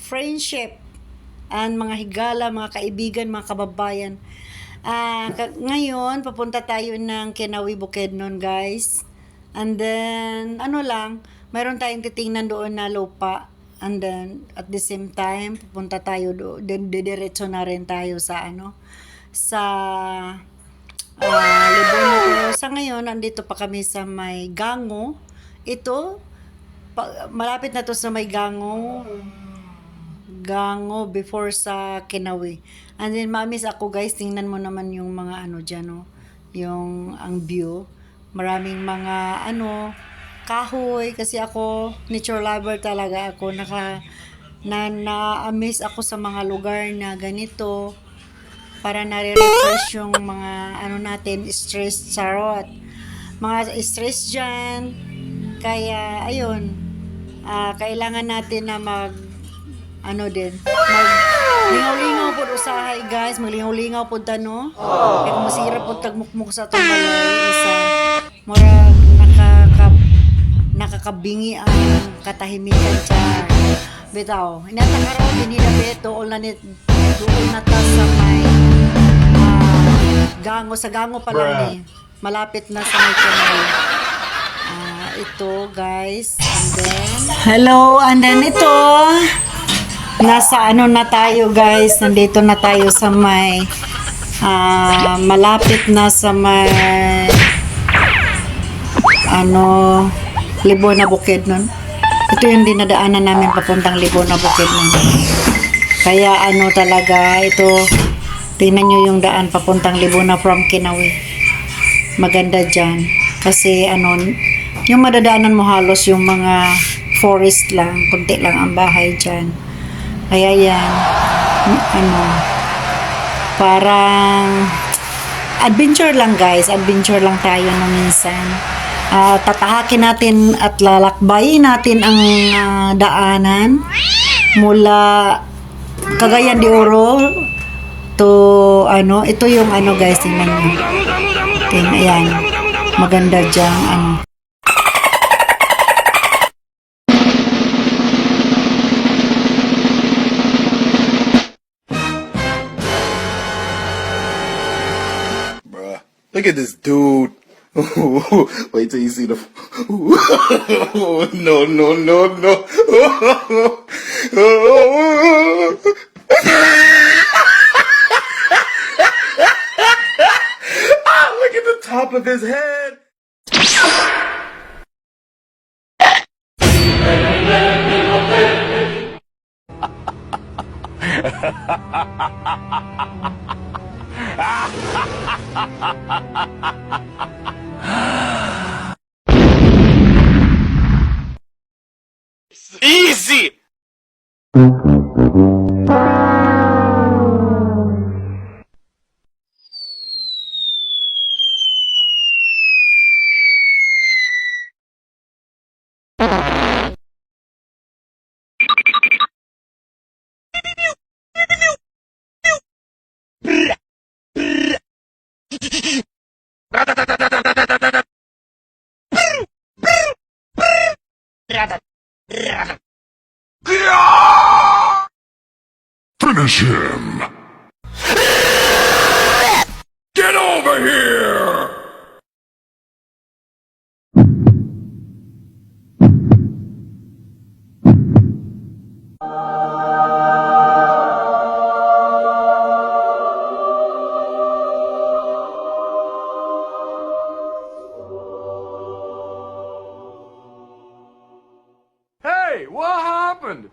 friendship and mga higala, mga kaibigan, mga kababayan. Ngayon, papunta tayo ng Kinawi Bukidnon, guys. And then, ano lang, mayroon tayong titingnan doon na lupa. And then, at the same time, pupunta tayo doon. Didiretso na rin tayo sa sa Libona. Pero sa ngayon, nandito pa kami sa may Gango. Ito, malapit na to sa may Gango before sa Kinawi. And then mamis ako guys, tingnan mo naman yung mga dyan, no? Yung ang view. Maraming mga kahoy kasi ako nature lover talaga ako. Na-amaze ako sa mga lugar na ganito para nare-refresh yung mga natin, stress, charot. Mga stress dyan. Kaya ayun, kailangan natin na lingaw-lingaw po usahay guys, maglingaw-lingaw po no. Kaya kung masira po tagmukmuk sa itong balay, isa mura nakakabingi ang katahimikan dyan. Bitaw, inatakaraw din nila beto, doon na ta sa may sa Gango pa lang eh. Malapit na sa may Kinawi. Ito guys, and then hello, and then ito nasa na tayo guys, nandito na tayo sa may malapit na sa may Libona Bukidnon. Ito yung dinadaanan namin papuntang Libona Bukidnon. Kaya talaga ito, tingnan nyo yung daan papuntang Libona from Kinawi. Maganda dyan kasi yung madadaanan mo halos yung mga forest lang, kunti lang ang bahay dyan. Kaya yan, parang adventure lang guys, adventure lang tayo minsan. Tatahakin natin at lalakbayin natin ang daanan mula Cagayan de Oro to ito yung guys, tingnan nyo. Ayan, maganda dyan Look at this dude. Wait till you see the. No, no, no, no. Look at the top of his head. Easy! Finish him! Get over here! Hey, what happened?